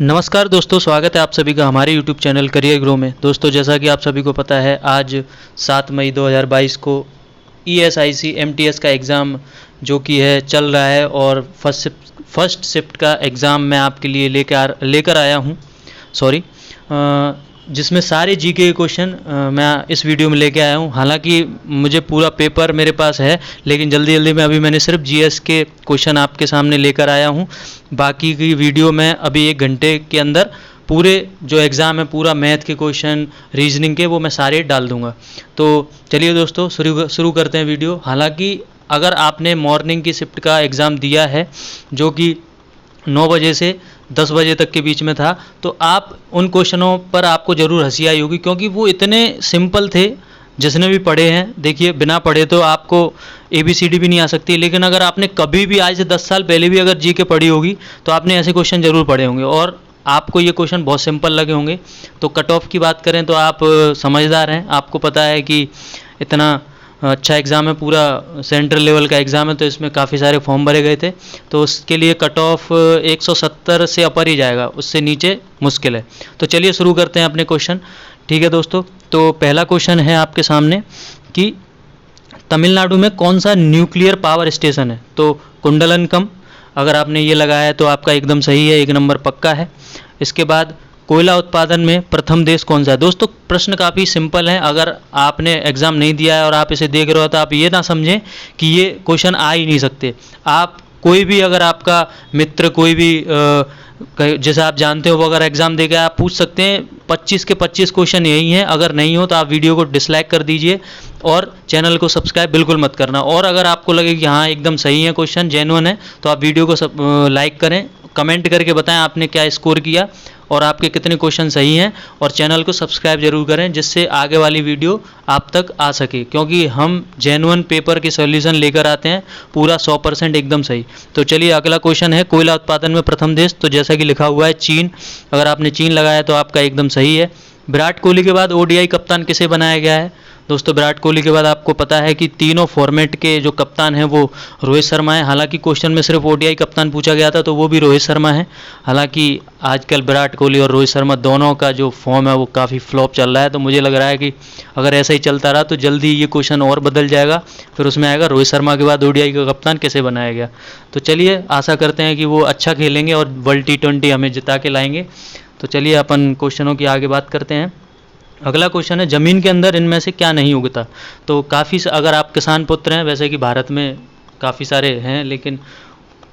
नमस्कार दोस्तों, स्वागत है आप सभी का हमारे YouTube चैनल करियर ग्रो में। दोस्तों, जैसा कि आप सभी को पता है, आज 7 मई 2022 को ESIC MTS का एग्ज़ाम जो कि है चल रहा है और फर्स्ट शिफ्ट का एग्ज़ाम मैं आपके लिए लेकर आया हूँ। जिसमें सारे जीके के क्वेश्चन मैं इस वीडियो में लेके आया हूँ। हालांकि मुझे पूरा पेपर मेरे पास है, लेकिन जल्दी में मैंने सिर्फ जीएस के क्वेश्चन आपके सामने लेकर आया हूँ। बाकी की वीडियो में अभी 1 घंटे के अंदर पूरे जो एग्ज़ाम है, पूरा मैथ के क्वेश्चन, रीजनिंग के, वो मैं सारे डाल दूँगा। तो चलिए दोस्तों, शुरू करते हैं वीडियो। हालाँकि अगर आपने मॉर्निंग की शिफ्ट का एग्ज़ाम दिया है जो कि 9 बजे से 10 बजे तक के बीच में था, तो आप उन क्वेश्चनों पर आपको ज़रूर हंसी आई होगी, क्योंकि वो इतने सिंपल थे। जिसने भी पढ़े हैं, देखिए, बिना पढ़े तो आपको ABCD भी नहीं आ सकती, लेकिन अगर आपने कभी भी आज से 10 साल पहले भी अगर जीके पढ़ी होगी तो आपने ऐसे क्वेश्चन ज़रूर पढ़े होंगे और आपको ये क्वेश्चन बहुत सिंपल लगे होंगे। तो कट ऑफ की बात करें तो आप समझदार हैं, आपको पता है कि इतना अच्छा एग्ज़ाम है, पूरा सेंट्रल लेवल का एग्ज़ाम है, तो इसमें काफ़ी सारे फॉर्म भरे गए थे। तो उसके लिए कट ऑफ 170 से अपर ही जाएगा, उससे नीचे मुश्किल है। तो चलिए शुरू करते हैं अपने क्वेश्चन। ठीक है दोस्तों, तो पहला क्वेश्चन है आपके सामने कि तमिलनाडु में कौन सा न्यूक्लियर पावर स्टेशन है। तो कुंडलनकम, अगर आपने ये लगाया है तो आपका एकदम सही है, 1 नंबर पक्का है। इसके बाद कोयला उत्पादन में प्रथम देश कौन सा है। दोस्तों, प्रश्न काफ़ी सिंपल है। अगर आपने एग्ज़ाम नहीं दिया है और आप इसे देख रहे हो तो आप ये ना समझें कि ये क्वेश्चन आ ही नहीं सकते। आप कोई भी, अगर आपका मित्र कोई भी जैसे आप जानते हो, वो अगर एग्ज़ाम देकर आप पूछ सकते हैं। 25 के 25 क्वेश्चन यही हैं। अगर नहीं हो तो आप वीडियो को डिसलाइक कर दीजिए और चैनल को सब्सक्राइब बिल्कुल मत करना। और अगर आपको लगे कि हाँ एकदम सही है, क्वेश्चन जेन्युइन है, तो आप वीडियो को लाइक करें, कमेंट करके बताएं आपने क्या स्कोर किया और आपके कितने क्वेश्चन सही हैं, और चैनल को सब्सक्राइब जरूर करें जिससे आगे वाली वीडियो आप तक आ सके, क्योंकि हम जेन्युइन पेपर के सॉल्यूशन लेकर आते हैं, पूरा 100% एकदम सही। तो चलिए, अगला क्वेश्चन है कोयला उत्पादन में प्रथम देश। तो जैसा कि लिखा हुआ है चीन, अगर आपने चीन लगाया तो आपका एकदम सही है। विराट कोहली के बाद ODI कप्तान किसे बनाया गया है। दोस्तों, विराट कोहली के बाद आपको पता है कि तीनों फॉर्मेट के जो कप्तान हैं वो रोहित शर्मा है। हालांकि क्वेश्चन में सिर्फ ODI कप्तान पूछा गया था, तो वो भी रोहित शर्मा है। हालांकि आजकल विराट कोहली और रोहित शर्मा दोनों का जो फॉर्म है वो काफ़ी फ्लॉप चल रहा है, तो मुझे लग रहा है कि अगर ऐसा ही चलता रहा तो जल्दी ये क्वेश्चन और बदल जाएगा। फिर उसमें आएगा रोहित शर्मा के बाद ODI का कप्तान कैसे बनाया गया। तो चलिए, आशा करते हैं कि वो अच्छा खेलेंगे और वर्ल्ड T20 हमें जिता के लाएंगे। तो चलिए, अपन क्वेश्चनों की आगे बात करते हैं। अगला क्वेश्चन है ज़मीन के अंदर इनमें से क्या नहीं उगता। तो काफ़ी, अगर आप किसान पुत्र हैं, वैसे कि भारत में काफ़ी सारे हैं, लेकिन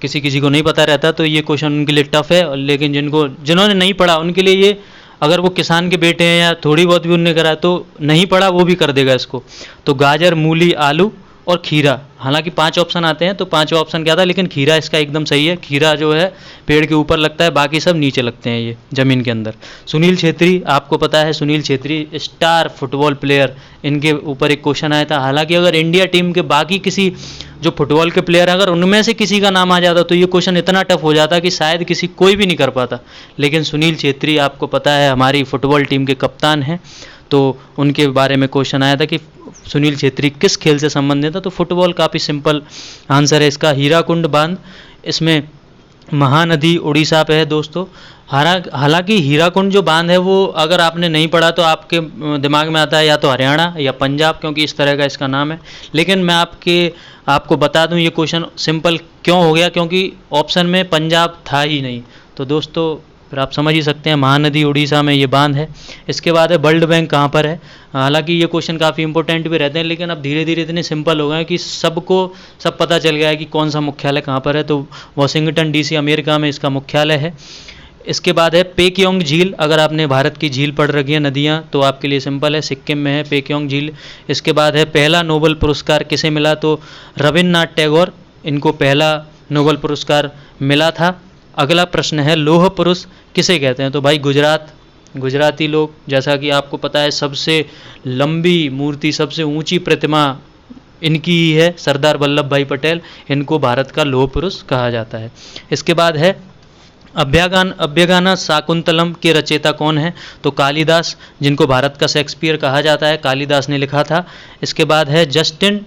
किसी किसी को नहीं पता रहता, तो ये क्वेश्चन उनके लिए टफ है। लेकिन जिन्होंने नहीं पढ़ा उनके लिए ये, अगर वो किसान के बेटे हैं या थोड़ी बहुत भी उनने करा तो नहीं पढ़ा वो भी कर देगा इसको। तो गाजर, मूली, आलू और खीरा। हालांकि 5 ऑप्शन आते हैं, तो 5वां ऑप्शन क्या था, लेकिन खीरा इसका एकदम सही है। खीरा जो है पेड़ के ऊपर लगता है, बाकी सब नीचे लगते हैं ये ज़मीन के अंदर। सुनील छेत्री, आपको पता है Sunil Chhetri star football player, इनके ऊपर एक क्वेश्चन आया था। हालांकि अगर इंडिया टीम के बाकी किसी जो फुटबॉल के प्लेयर, अगर उनमें से किसी का नाम आ जाता तो ये क्वेश्चन इतना टफ हो जाता कि शायद कोई भी नहीं कर पाता। लेकिन सुनील छेत्री, आपको पता है, हमारी फुटबॉल टीम के कप्तान हैं, तो उनके बारे में क्वेश्चन आया था कि सुनील छेत्री किस खेल से संबंधित है। तो फुटबॉल, काफ़ी सिंपल आंसर है इसका, हीराकुंड बांध। इसमें महानदी उड़ीसा पे है दोस्तों। हालांकि हीराकुंड जो बांध है वो, अगर आपने नहीं पढ़ा तो आपके दिमाग में आता है या तो हरियाणा या पंजाब, क्योंकि इस तरह का इसका नाम है। लेकिन मैं आपको बता दूं ये क्वेश्चन सिंपल क्यों हो गया, क्योंकि ऑप्शन में पंजाब था ही नहीं। तो दोस्तों, फिर आप समझ ही सकते हैं, महानदी उड़ीसा में ये बांध है। इसके बाद है वर्ल्ड बैंक कहाँ पर है। हालांकि ये क्वेश्चन काफ़ी इंपॉर्टेंट भी रहते हैं, लेकिन अब धीरे धीरे इतने सिंपल हो गए हैं कि सबको सब पता चल गया है कि कौन सा मुख्यालय कहाँ पर है। तो वाशिंगटन DC अमेरिका में इसका मुख्यालय है। इसके बाद है पेक्योंग झील। अगर आपने भारत की झील पढ़ रखी है, नदियाँ, तो आपके लिए सिंपल है, सिक्किम में है पेक्योंग झील। इसके बाद है पहला नोबेल पुरस्कार किसे मिला। तो रविन्द्रनाथ टैगोर, इनको पहला नोबेल पुरस्कार मिला था। अगला प्रश्न है लौह पुरुष किसे कहते हैं। तो भाई, गुजराती लोग, जैसा कि आपको पता है, सबसे लंबी मूर्ति, सबसे ऊंची प्रतिमा इनकी ही है, सरदार वल्लभ भाई पटेल। इनको भारत का लौह पुरुष कहा जाता है। इसके बाद है अभ्यगाना शाकुंतलम के रचयिता कौन है। तो कालिदास, जिनको भारत का शेक्सपियर कहा जाता है, कालिदास ने लिखा था। इसके बाद है जस्टिन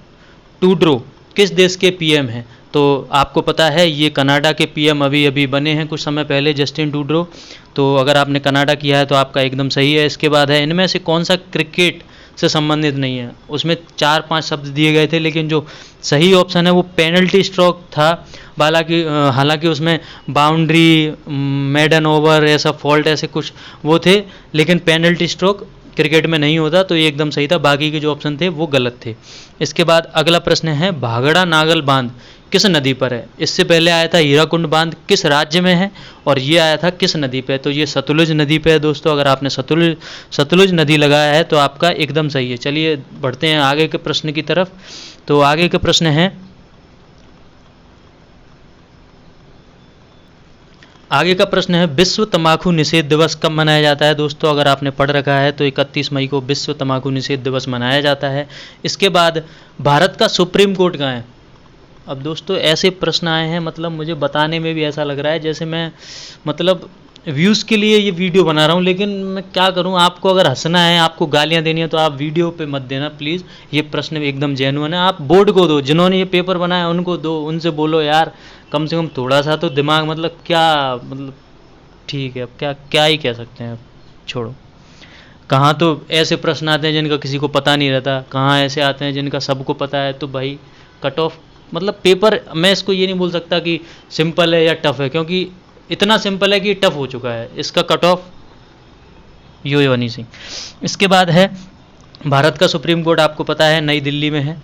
ट्रूडो किस देश के PM हैं। तो आपको पता है ये कनाडा के पीएम अभी अभी बने हैं कुछ समय पहले, जस्टिन ट्रूडो। तो अगर आपने कनाडा किया है तो आपका एकदम सही है। इसके बाद है इनमें से कौन सा क्रिकेट से संबंधित नहीं है। उसमें 4-5 शब्द दिए गए थे, लेकिन जो सही ऑप्शन है वो पेनल्टी स्ट्रोक था। हालांकि उसमें बाउंड्री, मेडन ओवर, ऐसा फॉल्ट ऐसे कुछ वो थे, लेकिन पेनल्टी स्ट्रोक क्रिकेट में नहीं होता, तो ये एकदम सही था। बाकी के जो ऑप्शन थे वो गलत थे। इसके बाद अगला प्रश्न है भागड़ा नागल बांध किस नदी पर है। इससे पहले आया था हीराकुंड बांध किस राज्य में है, और ये आया था किस नदी पे। तो ये सतलुज नदी पे है दोस्तों। अगर आपने सतलुज नदी लगाया है तो आपका एकदम सही है। चलिए बढ़ते हैं आगे के प्रश्न की तरफ। तो आगे के प्रश्न है, आगे का प्रश्न है विश्व तंबाकू निषेध दिवस कब मनाया जाता है। दोस्तों अगर आपने पढ़ रखा है तो 31 मई को विश्व तंबाकू निषेध दिवस मनाया जाता है। इसके बाद भारत का सुप्रीम कोर्ट कहाँ है। अब दोस्तों ऐसे प्रश्न आए हैं, मतलब मुझे बताने में भी ऐसा लग रहा है जैसे मैं मतलब व्यूज़ के लिए ये वीडियो बना रहा हूँ, लेकिन मैं क्या करूँ। आपको अगर हंसना है, आपको गालियाँ देनी है तो आप वीडियो पे मत देना प्लीज़। ये प्रश्न एकदम जेन्युइन है। आप बोर्ड को दो, जिन्होंने ये पेपर बनाया उनको दो, उनसे बोलो यार कम से कम थोड़ा सा तो दिमाग, मतलब क्या, मतलब ठीक है, अब क्या ही कह सकते हैं। अब छोड़ो। कहाँ तो ऐसे प्रश्न आते हैं जिनका किसी को पता नहीं रहता, कहाँ ऐसे आते हैं जिनका सबको पता है। तो भाई कट ऑफ, मतलब पेपर, मैं इसको ये नहीं बोल सकता कि सिंपल है या टफ है, क्योंकि इतना सिंपल है कि टफ हो चुका है। इसका कट ऑफ यो हनी सिंह। इसके बाद है भारत का सुप्रीम कोर्ट आपको पता है नई दिल्ली में है,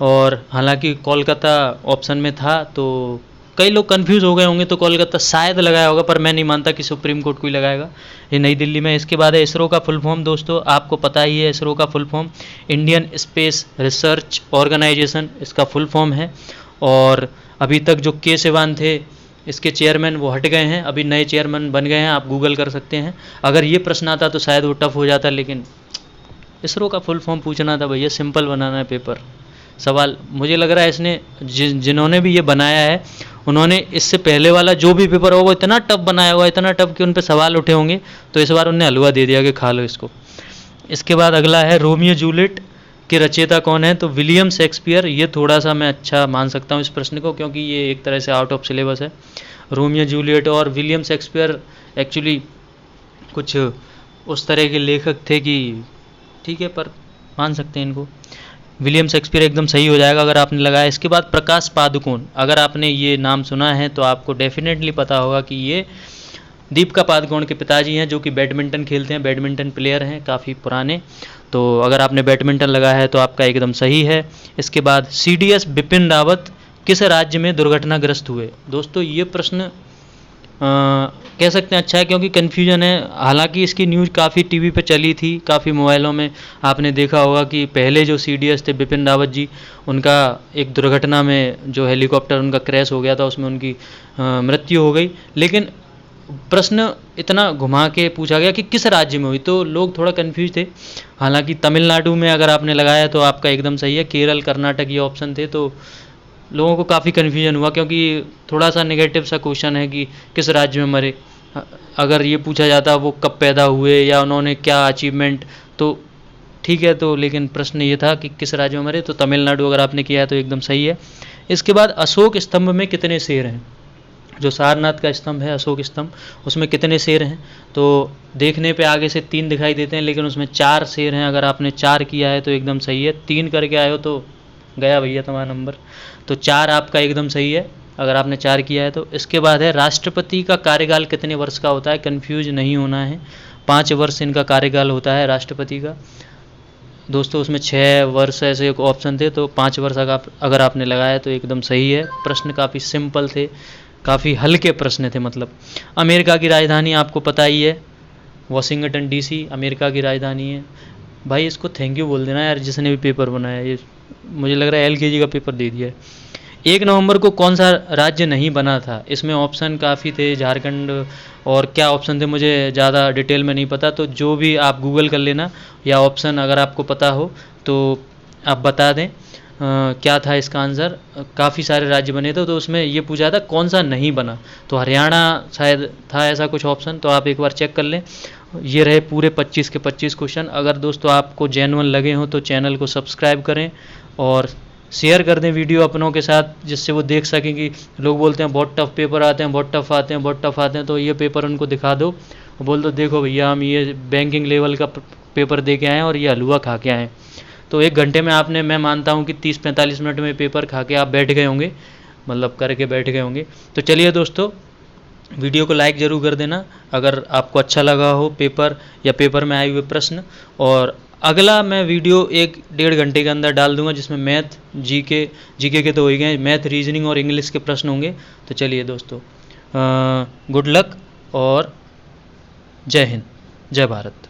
और हालांकि कोलकाता ऑप्शन में था तो कई लोग कंफ्यूज हो गए होंगे, तो कोलकाता शायद लगाया होगा, पर मैं नहीं मानता कि सुप्रीम कोर्ट कोई लगाएगा। ये नई दिल्ली में। इसके बाद है इसरो का फुल फॉर्म। दोस्तों आपको पता ही है इसरो का full form Indian Space Research Organisation इसका फुल फॉर्म है। और अभी तक जो के सिवान थे इसके चेयरमैन वो हट गए हैं, अभी नए चेयरमैन बन गए हैं, आप गूगल कर सकते हैं। अगर ये प्रश्न आता तो शायद वो टफ हो जाता, लेकिन इसरो का फुल फॉर्म पूछना था भैया, सिंपल बनाना है पेपर। सवाल मुझे लग रहा है इसने जिन्होंने भी ये बनाया है उन्होंने इससे पहले वाला जो भी पेपर हो वो इतना टफ बनाया हुआ, इतना टफ कि उन पे सवाल उठे होंगे, तो इस बार उन्हें हलवा दे दिया कि खा लो इसको। इसके बाद अगला है रोमियो जूलियट के रचयिता कौन है। तो विलियम शेक्सपियर। ये थोड़ा सा मैं अच्छा मान सकता हूँ इस प्रश्न को, क्योंकि ये एक तरह से आउट ऑफ सिलेबस है। रोमियो जूलियट और विलियम शेक्सपियर एक्चुअली कुछ उस तरह के लेखक थे कि ठीक है, पर मान सकते हैं इनको। विलियम शेक्सपियर एकदम सही हो जाएगा अगर आपने लगाया। इसके बाद प्रकाश पादुकोण। अगर आपने ये नाम सुना है तो आपको डेफिनेटली पता होगा कि ये दीपिका पादुकोण के पिताजी हैं, जो कि बैडमिंटन खेलते हैं, बैडमिंटन प्लेयर हैं काफ़ी पुराने। तो अगर आपने बैडमिंटन लगाया है तो आपका एकदम सही है। इसके बाद CDS बिपिन रावत किस राज्य में दुर्घटनाग्रस्त हुए। दोस्तों ये प्रश्न कह सकते हैं अच्छा है, क्योंकि कन्फ्यूजन है। हालांकि इसकी न्यूज़ काफ़ी टीवी पे चली थी, काफ़ी मोबाइलों में आपने देखा होगा कि पहले जो CDS थे बिपिन रावत जी, उनका एक दुर्घटना में जो हेलीकॉप्टर उनका क्रैश हो गया था उसमें उनकी मृत्यु हो गई। लेकिन प्रश्न इतना घुमा के पूछा गया कि किस राज्य में हुई, तो लोग थोड़ा कन्फ्यूज थे। हालांकि तमिलनाडु में अगर आपने लगाया तो आपका एकदम सही है। केरल, कर्नाटक ये ऑप्शन थे, तो लोगों को काफ़ी कन्फ्यूजन हुआ, क्योंकि थोड़ा सा नेगेटिव सा क्वेश्चन है कि किस राज्य में मरे। अगर ये पूछा जाता वो कब पैदा हुए या उन्होंने क्या अचीवमेंट, तो ठीक है। तो लेकिन प्रश्न ये था कि किस राज्य में मरे, तो तमिलनाडु अगर आपने किया है तो एकदम सही है। इसके बाद अशोक स्तंभ में कितने शेर हैं। जो सारनाथ का स्तंभ है अशोक स्तंभ, उसमें कितने शेर हैं। तो देखने पे आगे से 3 दिखाई देते हैं, लेकिन उसमें 4 शेर हैं। अगर आपने 4 किया है तो एकदम सही है। 3 करके आए हो तो गया भैया तुम्हारा नंबर। तो 4 आपका एकदम सही है अगर आपने 4 किया है तो। इसके बाद है राष्ट्रपति का कार्यकाल कितने वर्ष का होता है। कन्फ्यूज नहीं होना है, 5 वर्ष इनका कार्यकाल होता है राष्ट्रपति का। दोस्तों उसमें 6 वर्ष ऐसे एक ऑप्शन थे, तो 5 वर्ष अगर आपने लगाया तो एकदम सही है। प्रश्न काफ़ी सिंपल थे, काफ़ी हल्के प्रश्न थे। मतलब अमेरिका की राजधानी आपको पता ही है, वाशिंगटन DC अमेरिका की राजधानी है। भाई इसको थैंक यू बोल देना यार जिसने भी पेपर बनाया। ये मुझे लग रहा है LKG का पेपर दे दिया है। 1 नवंबर को कौन सा राज्य नहीं बना था। इसमें ऑप्शन काफ़ी थे, झारखंड और क्या ऑप्शन थे मुझे ज़्यादा डिटेल में नहीं पता, तो जो भी आप गूगल कर लेना, या ऑप्शन अगर आपको पता हो तो आप बता दें क्या था इसका आंसर। काफ़ी सारे राज्य बने थे, तो उसमें ये पूछा था कौन सा नहीं बना, तो हरियाणा शायद था ऐसा कुछ ऑप्शन, तो आप एक बार चेक कर लें। ये रहे पूरे 25 के 25 क्वेश्चन। अगर दोस्तों आपको जेन्युइन लगे हों तो चैनल को सब्सक्राइब करें और शेयर कर दें वीडियो अपनों के साथ, जिससे वो देख सकें कि लोग बोलते हैं बहुत टफ पेपर आते हैं, बहुत टफ आते हैं, बहुत टफ आते हैं, तो ये पेपर उनको दिखा दो और बोल दो देखो भैया हम ये बैंकिंग लेवल का पेपर दे के आए हैं और ये हलवा खा के आए हैं। तो 1 घंटे में आपने, मैं मानता हूँ कि 30-45 मिनट में पेपर खा के आप बैठ गए होंगे, मतलब करके बैठ गए होंगे। तो चलिए दोस्तों, वीडियो को लाइक ज़रूर कर देना अगर आपको अच्छा लगा हो पेपर या पेपर में आए हुए प्रश्न। और अगला मैं वीडियो 1-1.5 घंटे के अंदर डाल दूंगा, जिसमें मैथ, जीके के तो हो ही गए, मैथ, रीजनिंग और इंग्लिश के प्रश्न होंगे। तो चलिए दोस्तों, गुड लक और जय हिंद, जय भारत।